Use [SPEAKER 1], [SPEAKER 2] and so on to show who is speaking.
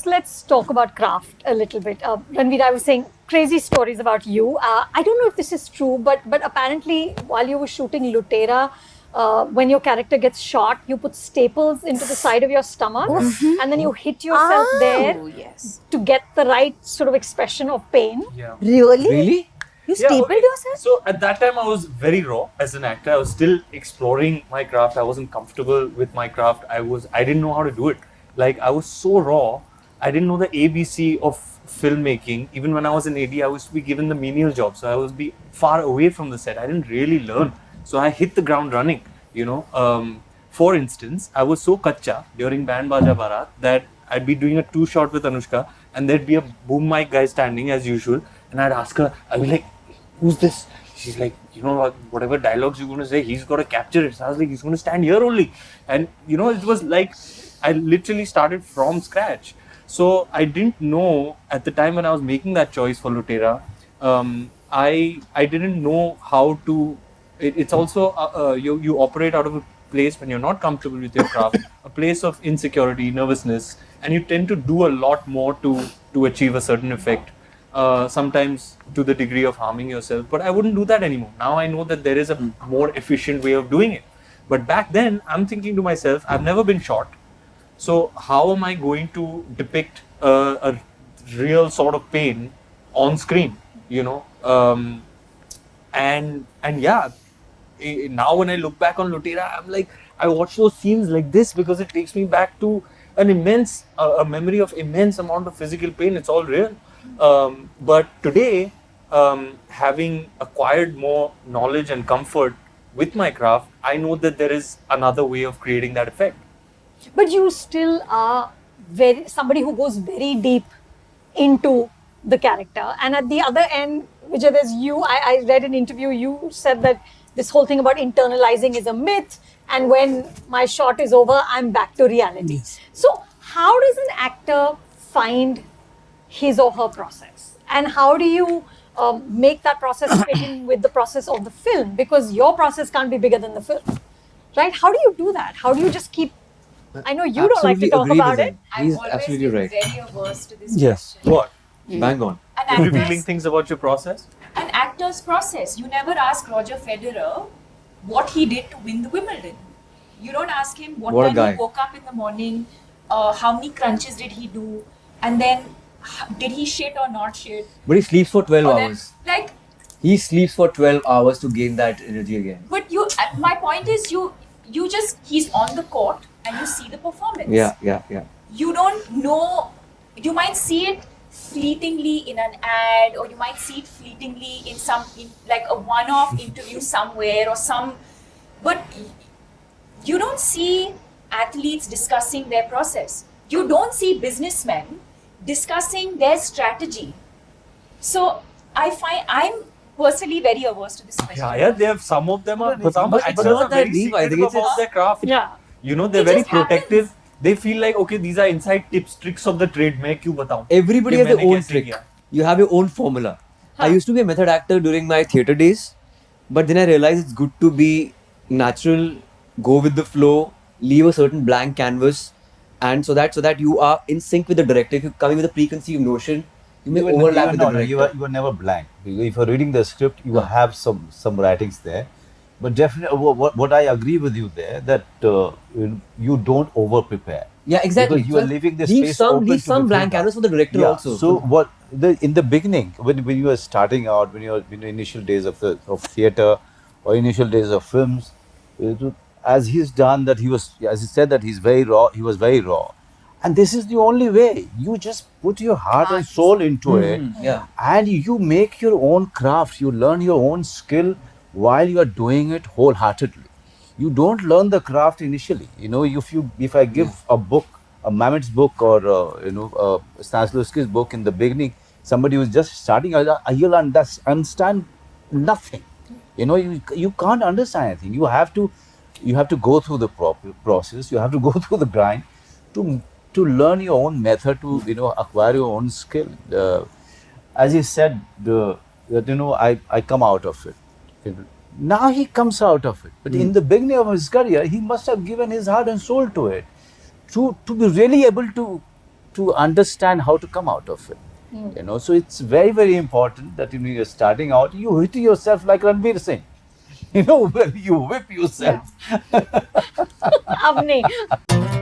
[SPEAKER 1] let's talk about craft a little bit. Ranveer, I was saying crazy stories about you. I don't know if this is true, but apparently while you were shooting Lutera, when your character gets shot, you put staples into the side of your stomach, and then you hit yourself there to get the right sort of expression of pain.
[SPEAKER 2] Yeah.
[SPEAKER 3] Really? You
[SPEAKER 2] Yeah,
[SPEAKER 3] stapled
[SPEAKER 2] okay.
[SPEAKER 3] yourself?
[SPEAKER 2] So at that time, I was very raw as an actor. I was still exploring my craft. I wasn't comfortable with my craft. I didn't know how to do it. Like, I was so raw. I didn't know the ABC of filmmaking. Even when I was in AD, I was to be given the menial job. So I was be far away from the set. I didn't really learn. So I hit the ground running, For instance, I was so kacha during Band Baja Barat that I'd be doing a 2-shot with Anushka, and there'd be a boom mic guy standing as usual, and I'd ask her, I'd be like, who's this? She's like, whatever dialogues you're going to say, he's got to capture it. So I was like, he's going to stand here only. And, it was like, I literally started from scratch. So I didn't know at the time when I was making that choice for Lutera, I didn't know how to, it's also, you operate out of a place when you're not comfortable with your craft, a place of insecurity, nervousness, and you tend to do a lot more to achieve a certain effect. Sometimes to the degree of harming yourself, but I wouldn't do that anymore. Now I know that there is a more efficient way of doing it. But back then, I'm thinking to myself, I've never been shot. So how am I going to depict a real sort of pain on screen, and yeah, now when I look back on Lutera, I'm like, I watch those scenes like this because it takes me back to an immense, a memory of immense amount of physical pain. It's all real. But today, having acquired more knowledge and comfort with my craft, I know that there is another way of creating that effect.
[SPEAKER 1] But you still are somebody who goes very deep into the character. And at the other end, Vijay, there's you. I read an interview, you said that this whole thing about internalizing is a myth, and when my shot is over, I'm back to reality.
[SPEAKER 3] Yes.
[SPEAKER 1] So how does an actor find his or her process, and how do you make that process fit in with the process of the film? Because your process can't be bigger than the film, right? How do you do that? How do you just keep, I know you don't like to talk about it.
[SPEAKER 4] He's
[SPEAKER 5] I've
[SPEAKER 4] absolutely
[SPEAKER 5] always been
[SPEAKER 4] right.
[SPEAKER 5] very averse to this
[SPEAKER 4] Yes.
[SPEAKER 5] question.
[SPEAKER 2] What?
[SPEAKER 4] Bang on.
[SPEAKER 2] Revealing things about your process?
[SPEAKER 5] An actor's process. You never ask Roger Federer what he did to win the Wimbledon. You don't ask him what
[SPEAKER 4] What a
[SPEAKER 5] time
[SPEAKER 4] guy.
[SPEAKER 5] he woke up in the morning, how many crunches did he do, and then did he shit or not shit.
[SPEAKER 4] But he sleeps for 12
[SPEAKER 5] Or then,
[SPEAKER 4] hours.
[SPEAKER 5] like,
[SPEAKER 4] He sleeps for 12 hours to gain that energy again.
[SPEAKER 5] but my point is you just, he's on the court and you see the performance.
[SPEAKER 4] Yeah.
[SPEAKER 5] You don't know, you might see it fleetingly in an ad, or you might see it fleetingly in like a one-off interview somewhere or but you don't see athletes discussing their process. You don't see businessmen discussing their strategy. So I find I'm personally very averse to this question.
[SPEAKER 2] Yeah, they have, some of them are, some
[SPEAKER 4] but
[SPEAKER 2] actors
[SPEAKER 4] not
[SPEAKER 2] are
[SPEAKER 4] that
[SPEAKER 2] very
[SPEAKER 4] deep. I
[SPEAKER 2] secretive
[SPEAKER 4] think it's-
[SPEAKER 2] about their craft.
[SPEAKER 1] Yeah.
[SPEAKER 2] They're
[SPEAKER 5] It
[SPEAKER 2] very
[SPEAKER 5] just happens.
[SPEAKER 2] protective. They feel like, okay, these are inside tips, tricks of the trade. मैं क्यों बताऊं?
[SPEAKER 4] Everybody
[SPEAKER 2] कि
[SPEAKER 4] has their
[SPEAKER 2] मैंने
[SPEAKER 4] own
[SPEAKER 2] कैसे
[SPEAKER 4] trick.
[SPEAKER 2] किया.
[SPEAKER 4] You have your own formula. I used to be a method actor during my theatre days, but then I realized it's good to be natural, go with the flow, leave a certain blank canvas, and so that you are in sync with the director. If you're coming with a preconceived notion, you may overlap with the director.
[SPEAKER 6] You are never blank. If you're reading the script, you have some writings there. But definitely, what I agree with you there, that you don't over prepare.
[SPEAKER 4] Yeah, exactly.
[SPEAKER 6] Because you are leaving this
[SPEAKER 4] leave
[SPEAKER 6] space
[SPEAKER 4] some,
[SPEAKER 6] open
[SPEAKER 4] leave
[SPEAKER 6] to
[SPEAKER 4] some
[SPEAKER 6] the
[SPEAKER 4] blank
[SPEAKER 6] feedback.
[SPEAKER 4] canvas for the director
[SPEAKER 6] Yeah.
[SPEAKER 4] also.
[SPEAKER 6] So in the beginning, when you were starting out, when you were in the initial days of theatre or initial days of films, as he's done that, as he said that he's very raw. He was very raw, and this is the only way. You just put your heart and soul into it,
[SPEAKER 4] Yeah.
[SPEAKER 6] and you make your own craft. You learn your own skill while you are doing it wholeheartedly. You don't learn the craft initially. If I give a book, a Mamet's book, or Stanislavski's book in the beginning, somebody who's just starting, he'll understand nothing. You can't understand anything. You have to go through the process. You have to go through the grind to learn your own method, to acquire your own skill. As he said, I come out of it. Now he comes out of it. But in the beginning of his career, he must have given his heart and soul to it, to be really able to to understand how to come out of it. You know, so it's very, very important that when you're starting out, you hit yourself like Ranveer Singh. You know, when you whip yourself.
[SPEAKER 1] अब नहीं